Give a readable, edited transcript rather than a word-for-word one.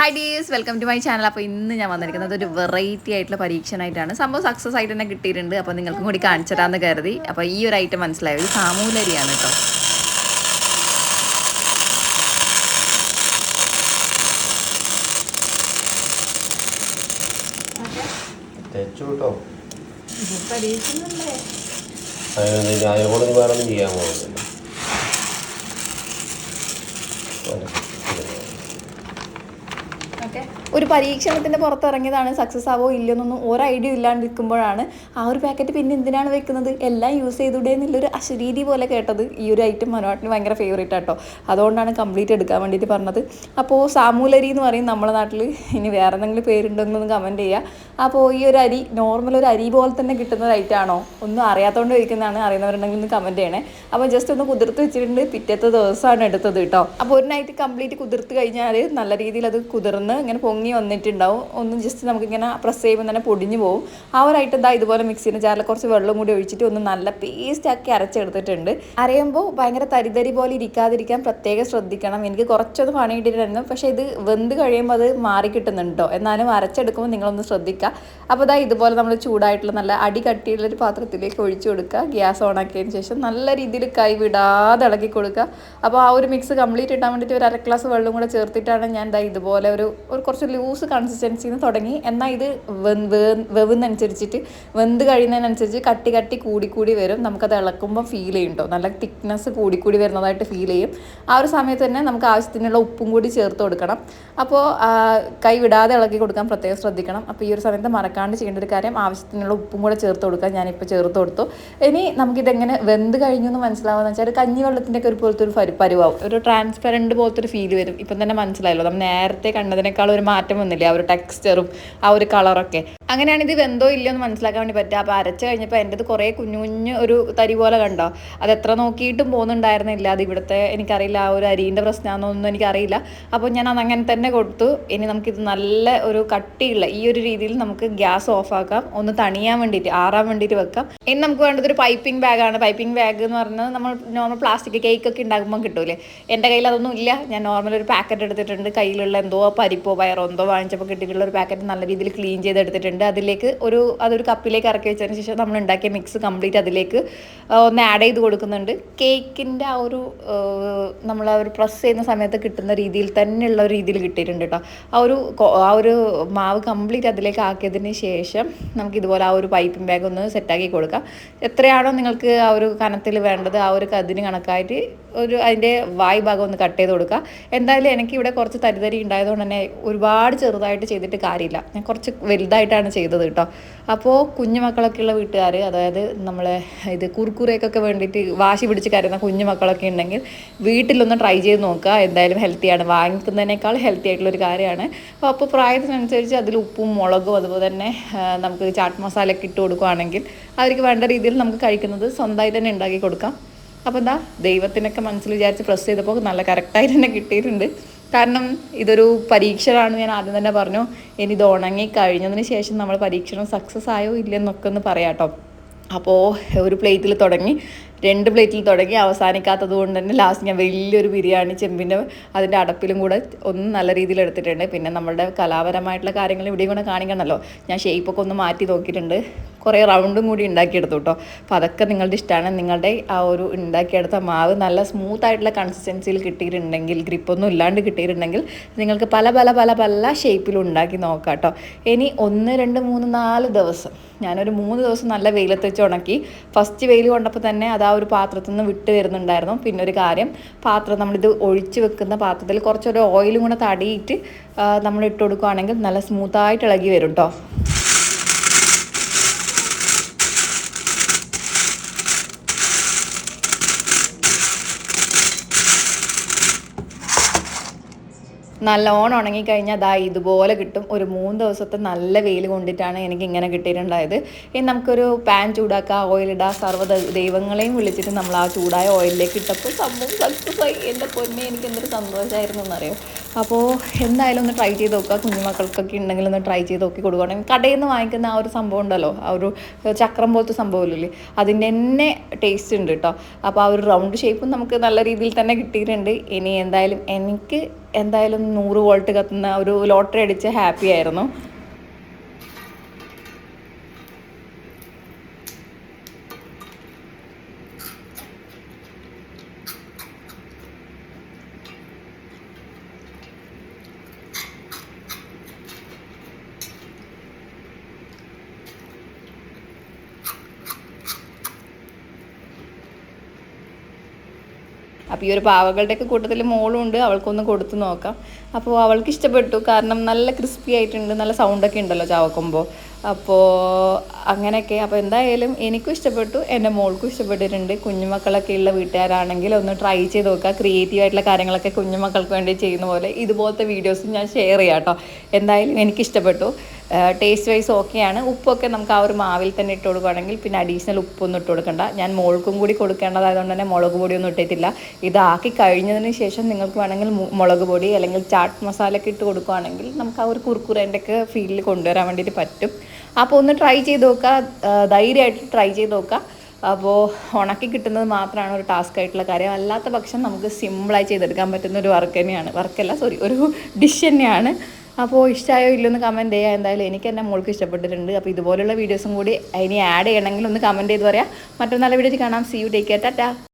Hi dears, welcome to my channel. അപ്പോൾ ഇന്ന് ഞാൻ വന്നിരിക്കുന്നത് ഒരു വെറൈറ്റി ആയിട്ടുള്ള പരീക്ഷണമായിട്ടാണ്. സംഭവം സക്സസ് ആയിട്ട് തന്നെ കിട്ടിയിട്ടുണ്ട്. അപ്പോൾ നിങ്ങൾക്കും കൂടി കാണിച്ചു തരാമെന്ന് കരുതി. അപ്പോൾ ഈ ഒരു ഐറ്റം മനസ്സിലായോ, ഒരു സാമൂലരിയാണ് കേട്ടോ. ചെയ്യാൻ പോകുന്നില്ല. ഒരു പരീക്ഷണത്തിൻ്റെ പുറത്തിറങ്ങിയതാണ്. സക്സസ് ആവോ ഇല്ലെന്നൊന്നും ഒരു ഐഡിയ ഇല്ലാണ്ട് നിൽക്കുമ്പോഴാണ് ആ ഒരു പാക്കറ്റ് പിന്നെ എന്തിനാണ് വെക്കുന്നത്, എല്ലാം യൂസ് ചെയ്തൂടെ എന്നുള്ളൊരു അശരീരി പോലെ കേട്ടത്. ഈ ഒരു ഐറ്റം മനുവാട്ടിന് ഭയങ്കര ഫേവറേറ്റ് ആട്ടോ. അതുകൊണ്ടാണ് കംപ്ലീറ്റ് എടുക്കാൻ വേണ്ടിയിട്ട് പറഞ്ഞത്. അപ്പോൾ സാമൂലരി എന്ന് പറയും നമ്മുടെ നാട്ടിൽ. ഇനി വേറെ എന്തെങ്കിലും പേരുണ്ടെന്നൊന്ന് കമൻറ്റ് ചെയ്യുക. അപ്പോൾ ഈ ഒരു അരി നോർമൽ ഒരു അരി പോലെ തന്നെ കിട്ടുന്ന ഒരു ഐറ്റം ആണോ, ഒന്നും അറിയാത്തതുകൊണ്ട് ചോദിക്കുന്നതാണ്. അറിയുന്നവരുണ്ടെങ്കിൽ ഒന്ന് കമൻറ്റ് ചെയ്യണേ. അപ്പോൾ ജസ്റ്റ് ഒന്ന് കുതിർത്ത് വെച്ചിട്ടുണ്ട്. പിറ്റത്തെ ദിവസമാണ് എടുത്തത് കേട്ടോ. അപ്പോൾ ഒരു നൈറ്റ് കംപ്ലീറ്റ് കുതിർത്ത് കഴിഞ്ഞാൽ നല്ല രീതിയിൽ അത് കുതിർന്ന് ഇങ്ങനെ പൊങ്ങി വന്നിട്ടുണ്ടാവും. ഒന്ന് ജസ്റ്റ് നമുക്കിങ്ങനെ പ്രസ് ചെയ്യുമ്പോൾ തന്നെ പൊടിഞ്ഞു പോകും. ആ ഒരു ഐറ്റം ഇതാ ഇതുപോലെ മിക്സിൻ്റെ ജാറിൽ കുറച്ച് വെള്ളം കൂടി ഒഴിച്ചിട്ട് ഒന്ന് നല്ല പേസ്റ്റ് ആക്കി അരച്ചെടുത്തിട്ടുണ്ട്. അരയുമ്പോൾ ഭയങ്കര തരിതരി പോലെ ഇരിക്കാതിരിക്കാൻ പ്രത്യേകം ശ്രദ്ധിക്കണം. എനിക്ക് കുറച്ചൊന്ന് പണി കിട്ടിയിട്ടുണ്ടായിരുന്നു. പക്ഷേ ഇത് വെന്ത് കഴിയുമ്പോൾ അത് മാറി കിട്ടുന്നുണ്ടോ. എന്നാലും അരച്ചെടുക്കുമ്പോൾ നിങ്ങളൊന്ന് ശ്രദ്ധിക്കുക. അപ്പോൾ ഇതാ ഇതുപോലെ നമ്മൾ ചൂടായിട്ടുള്ള നല്ല അടി കട്ടിയുള്ളൊരു പാത്രത്തിലേക്ക് ഒഴിച്ചു കൊടുക്കുക. ഗ്യാസ് ഓൺ ആക്കിയതിന് ശേഷം നല്ല രീതിയിൽ കൈ വിടാതെ ഇളക്കി കൊടുക്കുക. അപ്പോൾ ആ ഒരു മിക്സ് കംപ്ലീറ്റ് ഇട്ടാൻ വേണ്ടിയിട്ട് ഒരു 1/2 ഗ്ലാസ് വെള്ളം കൂടെ ചേർത്തിട്ടാണ് ഞാൻ ഇതാ ഇതുപോലെ ഒരു കുറച്ച് ലൂസ് കൺസിസ്റ്റൻസിന്ന് തുടങ്ങി. എന്നാൽ ഇത് വെവുന്നനുസരിച്ചിട്ട് വെന്ത് കഴിയുന്നതിനനുസരിച്ച് കട്ടി കൂടി വരും. നമുക്കത് ഇളക്കുമ്പോൾ ഫീൽ ചെയ്യും കേട്ടോ. നല്ല തിക്നെസ് കൂടി വരുന്നതായിട്ട് ഫീൽ ചെയ്യും. ആ ഒരു സമയത്ത് തന്നെ നമുക്ക് ആവശ്യത്തിനുള്ള ഉപ്പും കൂടി ചേർത്ത് കൊടുക്കണം. അപ്പോൾ കൈ വിടാതെ ഇളക്കി കൊടുക്കാൻ പ്രത്യേകം ശ്രദ്ധിക്കണം. അപ്പോൾ ഈ ഒരു സമയത്ത് മറക്കാണ്ട് ചെയ്യേണ്ട ഒരു കാര്യം, ആവശ്യത്തിനുള്ള ഉപ്പും കൂടെ ചേർത്ത് കൊടുക്കുക. ഞാനിപ്പോൾ ചേർത്ത് കൊടുത്തു. ഇനി നമുക്കിതെങ്ങനെ വെന്ത് കഴിഞ്ഞു എന്ന് മനസ്സിലാവുക വെച്ചാൽ കഞ്ഞിവെള്ളത്തിൻ്റെ ഒക്കെ ഒരു പോലത്തെ ഒരു പരുവാവും. ഒരു ട്രാൻസ്പെറൻറ്റ് പോലത്തെ ഒരു ഫീൽ വരും. ഇപ്പം തന്നെ മനസ്സിലായല്ലോ, നമ്മൾ നേരത്തെ കണ്ടതിനേക്കാൾ ഒരു മാറ്റം വന്നില്ലേ, ആ ഒരു ടെക്സ്ചറും ആ ഒരു കളറൊക്കെ. അങ്ങനെയാണ് ഇത് വെന്തോ ഇല്ലയോ എന്ന് മനസ്സിലാക്കാൻ വേണ്ടി പറ്റുക. അപ്പോൾ അരച്ച് കഴിഞ്ഞപ്പോൾ എൻ്റെ അത് കുറേ കുഞ്ഞു ഒരു തരി പോലെ കണ്ടോ. അത് എത്ര നോക്കിയിട്ടും പോകുന്നുണ്ടായിരുന്നില്ല. അത് ഇവിടുത്തെ എനിക്കറിയില്ല, ആ ഒരു അരിൻ്റെ പ്രശ്നമാണെന്നൊന്നും എനിക്കറിയില്ല. അപ്പോൾ ഞാൻ അത് അങ്ങനെ തന്നെ കൊടുത്തു. ഇനി നമുക്കിത് നല്ല ഒരു കട്ടിയുള്ള ഈ ഒരു രീതിയിൽ നമുക്ക് ഗ്യാസ് ഓഫാക്കാം. ഒന്ന് തണിയാൻ വേണ്ടിയിട്ട്, ആറാൻ വേണ്ടിയിട്ട് വെക്കാം. ഇനി നമുക്ക് വേണ്ടത് ഒരു പൈപ്പിംഗ് ബാഗാണ്. പൈപ്പിംഗ് ബാഗ് എന്ന് പറഞ്ഞാൽ നമ്മൾ നോർമൽ പ്ലാസ്റ്റിക് കേക്കൊക്കെ ഉണ്ടാക്കുമ്പോൾ കിട്ടൂലേ. എൻ്റെ കയ്യിൽ അതൊന്നും ഇല്ല. ഞാൻ നോർമൽ ഒരു പാക്കറ്റ് എടുത്തിട്ടുണ്ട്. കയ്യിലുള്ള എന്തോ പരിപ്പോ പയറോ എന്തോ വാങ്ങിച്ചപ്പോൾ കിട്ടിയിട്ടുള്ള ഒരു പാക്കറ്റ് നല്ല രീതിയിൽ ക്ലീൻ ചെയ്തെടുത്തിട്ടുണ്ട്. അതിലേക്ക് അതൊരു കപ്പിലേക്ക് ഇറക്കി വെച്ചതിന് ശേഷം നമ്മൾ ഉണ്ടാക്കിയ മിക്സ് കംപ്ലീറ്റ് അതിലേക്ക് ഒന്ന് ആഡ് ചെയ്ത് കൊടുക്കുന്നുണ്ട്. കേക്കിൻ്റെ ആ ഒരു നമ്മൾ ആ ഒരു പ്രസ് ചെയ്യുന്ന സമയത്ത് കിട്ടുന്ന രീതിയിൽ തന്നെയുള്ള ഒരു രീതിയിൽ കിട്ടിയിട്ടുണ്ട് കേട്ടോ. ആ ഒരു മാവ് കംപ്ലീറ്റ് അതിലേക്ക് ആക്കിയതിന് ശേഷം നമുക്കിതുപോലെ ആ ഒരു പൈപ്പിംഗ് ബാഗ് ഒന്ന് സെറ്റാക്കി കൊടുക്കാം. എത്രയാണോ നിങ്ങൾക്ക് ആ ഒരു കനത്തിൽ വേണ്ടത് ആ ഒരു അതിന് കണക്കായിട്ട് അതിൻ്റെ വായ് ഭാഗം ഒന്ന് കട്ട് ചെയ്ത് കൊടുക്കുക. എന്തായാലും എനിക്കിവിടെ കുറച്ച് തരിതരി ഉണ്ടായതുകൊണ്ട് തന്നെ ഒരുപാട് ചെറുതായിട്ട് ചെയ്തിട്ട് കാര്യമില്ല. ഞാൻ കുറച്ച് വലുതായിട്ടാണ് ചെയ്തത് കേട്ടോ. അപ്പോൾ കുഞ്ഞു മക്കളൊക്കെ ഉള്ള വീട്ടുകാർ, അതായത് നമ്മളെ ഇത് കുർക്കുറേക്കൊക്കെ വേണ്ടിയിട്ട് വാശി പിടിച്ച് കരുതുന്ന കുഞ്ഞു മക്കളൊക്കെ ഉണ്ടെങ്കിൽ വീട്ടിലൊന്ന് ട്രൈ ചെയ്ത് നോക്കുക. എന്തായാലും ഹെൽത്തിയാണ്, വാങ്ങിക്കുന്നതിനേക്കാൾ ഹെൽത്തി ആയിട്ടുള്ളൊരു കാര്യമാണ്. അപ്പോൾ പ്രായത്തിനനുസരിച്ച് അതിൽ ഉപ്പും മുളകും അതുപോലെ തന്നെ നമുക്ക് ചാട്ട് മസാലയൊക്കെ ഇട്ട് കൊടുക്കുകയാണെങ്കിൽ അവർക്ക് വേണ്ട രീതിയിൽ നമുക്ക് കഴിക്കുന്നത് സ്വന്തമായിട്ട് തന്നെ ഉണ്ടാക്കി കൊടുക്കാം. അപ്പോൾ എന്താ ദൈവത്തിനൊക്കെ മനസ്സിൽ വിചാരിച്ച് പ്രസ് ചെയ്തപ്പോൾ നല്ല കറക്റ്റായിട്ട് തന്നെ കിട്ടിയിട്ടുണ്ട്. കാരണം ഇതൊരു പരീക്ഷണമാണ്, ഞാൻ ആദ്യം തന്നെ പറഞ്ഞു. ഇനി ഇത് ഉണങ്ങി കഴിഞ്ഞതിന് ശേഷം നമ്മൾ പരീക്ഷണം സക്സസ് ആയോ ഇല്ലെന്നൊക്കെ ഒന്ന് പറയാം കേട്ടോ. അപ്പോൾ ഒരു പ്ലേറ്റിൽ തുടങ്ങി, 2 പ്ലേറ്റിൽ തുടങ്ങി, അവസാനിക്കാത്തത് കൊണ്ട് തന്നെ ലാസ്റ്റ് ഞാൻ വലിയൊരു ബിരിയാണി ചെമ്പിൻ്റെ അതിൻ്റെ അടപ്പിലും കൂടെ ഒന്ന് നല്ല രീതിയിൽ എടുത്തിട്ടുണ്ട്. പിന്നെ നമ്മളുടെ കലാപരമായിട്ടുള്ള കാര്യങ്ങൾ ഇവിടെയും കൂടെ കാണിക്കണമല്ലോ. ഞാൻ ഷേപ്പൊക്കെ ഒന്ന് മാറ്റി നോക്കിയിട്ടുണ്ട്. കുറേ റൗണ്ടും കൂടി ഉണ്ടാക്കിയെടുത്തു കേട്ടോ. അപ്പോൾ അതൊക്കെ നിങ്ങളുടെ ഇഷ്ടമാണ്. നിങ്ങളുടെ ആ ഒരു ഉണ്ടാക്കിയെടുത്ത മാവ് നല്ല സ്മൂത്ത് ആയിട്ടുള്ള കൺസിസ്റ്റൻസിയിൽ കിട്ടിയിട്ടുണ്ടെങ്കിൽ, ഗ്രിപ്പൊന്നും ഇല്ലാണ്ട് കിട്ടിയിട്ടുണ്ടെങ്കിൽ നിങ്ങൾക്ക് പല ഷേപ്പിലും ഉണ്ടാക്കി നോക്കാം കേട്ടോ. ഇനി 1 2 3 4 ദിവസം, ഞാനൊരു 3 ദിവസം നല്ല വെയിലത്ത് വെച്ച് ഉണക്കി. ഫസ്റ്റ് വെയിൽ കൊണ്ടപ്പോൾ തന്നെ അത് ആ ഒരു പാത്രത്തിൽ നിന്ന് വിട്ട് വരുന്നുണ്ടായിരുന്നു. പിന്നെ ഒരു കാര്യം, നമ്മളിത് ഒഴിച്ച് വെക്കുന്ന പാത്രത്തിൽ കുറച്ചൊരു ഓയിലും കൂടെ തടിയിട്ട് നമ്മൾ ഇട്ട് കൊടുക്കുകയാണെങ്കിൽ നല്ല സ്മൂത്തായിട്ട് ഇളകി വരും കേട്ടോ. നല്ലോണം ഉണങ്ങിക്കഴിഞ്ഞാൽ അതാ ഇതുപോലെ കിട്ടും. ഒരു 3 ദിവസത്തെ നല്ല വെയിൽ കൊണ്ടിട്ടാണ് എനിക്ക് ഇങ്ങനെ കിട്ടിയിട്ടുണ്ടായത്. ഇനി നമുക്കൊരു പാൻ ചൂടാക്കുക, ഓയിലിടുക, സർവ്വ ദൈവങ്ങളെയും വിളിച്ചിട്ട് നമ്മൾ ആ ചൂടായ ഓയിലിലേക്ക് ഇട്ടപ്പോൾ സംഭവം സക്സസ്സായി. എൻ്റെ പൊന്നെ, എനിക്ക് എന്തൊരു സന്തോഷമായിരുന്നു എന്നറിയോ. അപ്പോൾ എന്തായാലും ഒന്ന് ട്രൈ ചെയ്ത് നോക്കുക. കുഞ്ഞുമക്കൾക്കൊക്കെ ഉണ്ടെങ്കിൽ ഒന്ന് ട്രൈ ചെയ്ത് നോക്കി കൊടുക്കുകയാണെങ്കിൽ കടയിൽ നിന്ന് വാങ്ങിക്കുന്ന ആ ഒരു സംഭവം ഉണ്ടല്ലോ, ആ ഒരു ചക്രം പോലത്തെ സംഭവമില്ലേ, അതിൻ്റെ തന്നെ ടേസ്റ്റ് ഉണ്ട് കേട്ടോ. അപ്പോൾ ആ ഒരു റൗണ്ട് ഷേപ്പും നമുക്ക് നല്ല രീതിയിൽ തന്നെ കിട്ടിയിട്ടുണ്ട്. ഇനി എനിക്ക് എന്തായാലും 100 വോൾട്ട് കത്തുന്ന ഒരു ലോട്ടറി അടിച്ച് ഹാപ്പി ആയിരുന്നു. അപ്പോൾ ഈ ഒരു പാവകളുടെയൊക്കെ കൂട്ടത്തിൽ മോളും ഉണ്ട്, അവൾക്കൊന്ന് കൊടുത്ത് നോക്കാം. അപ്പോൾ അവൾക്ക് ഇഷ്ടപ്പെട്ടു, കാരണം നല്ല ക്രിസ്പി ആയിട്ടുണ്ട്, നല്ല സൗണ്ടൊക്കെ ഉണ്ടല്ലോ ചവക്കുമ്പോൾ. അപ്പോൾ അങ്ങനെയൊക്കെ. അപ്പോൾ എന്തായാലും എനിക്കും ഇഷ്ടപ്പെട്ടു, എൻ്റെ മോൾക്കും ഇഷ്ടപ്പെട്ടിട്ടുണ്ട്. കുഞ്ഞുമക്കളൊക്കെ ഉള്ള വീട്ടുകാരാണെങ്കിൽ ഒന്ന് ട്രൈ ചെയ്ത് നോക്കുക. ക്രിയേറ്റീവായിട്ടുള്ള കാര്യങ്ങളൊക്കെ കുഞ്ഞുമക്കൾക്ക് വേണ്ടി ചെയ്യുന്ന പോലെ ഇതുപോലത്തെ വീഡിയോസും ഞാൻ ഷെയർ ചെയ്യാം കേട്ടോ. എന്തായാലും എനിക്കിഷ്ടപ്പെട്ടു. ടേസ്റ്റ് വൈസ് ഓക്കെയാണ്. ഉപ്പൊക്കെ നമുക്ക് ആ ഒരു മാവിൽ തന്നെ ഇട്ട് കൊടുക്കുകയാണെങ്കിൽ പിന്നെ അഡീഷണൽ ഉപ്പൊന്നും ഇട്ട് കൊടുക്കണ്ട. ഞാൻ മോൾക്കും കൂടി കൊടുക്കേണ്ടതായതുകൊണ്ട് തന്നെ മുളക് പൊടിയൊന്നും ഇട്ടിട്ടില്ല. ഇതാക്കി കഴിഞ്ഞതിന് ശേഷം നിങ്ങൾക്ക് വേണമെങ്കിൽ മുളക് പൊടി അല്ലെങ്കിൽ ചാട്ട് മസാല ഒക്കെ ഇട്ട് കൊടുക്കുകയാണെങ്കിൽ നമുക്ക് ആ ഒരു കുർക്കുറേൻ്റെയൊക്കെ ഫീലിൽ കൊണ്ടുവരാൻ വേണ്ടിയിട്ട് പറ്റും. അപ്പോൾ ഒന്ന് ട്രൈ ചെയ്ത് നോക്കുക, ധൈര്യമായിട്ട് ട്രൈ ചെയ്ത് നോക്കുക. അപ്പോൾ ഉണക്കി കിട്ടുന്നത് മാത്രമാണ് ഒരു ടാസ്ക് ആയിട്ടുള്ള കാര്യം. അല്ലാത്ത പക്ഷം നമുക്ക് സിമ്പിളായി ചെയ്തെടുക്കാൻ പറ്റുന്ന ഒരു ഒരു ഡിഷ് തന്നെയാണ്. അപ്പോൾ ഇഷ്ടമായോ ഇല്ലെന്ന് കമൻറ്റ് ചെയ്യുക. എന്തായാലും എനിക്ക് എൻ്റെ മോൾക്ക് ഇഷ്ടപ്പെട്ടിട്ടുണ്ട്. അപ്പോൾ ഇതുപോലുള്ള വീഡിയോസും കൂടി ഇനി ആഡ് ചെയ്യണമെങ്കിൽ ഒന്ന് കമൻറ്റ് ചെയ്ത് പറയാം. മറ്റൊരു നല്ല വീഡിയോയിൽ കാണാം. See you, take care, Tata.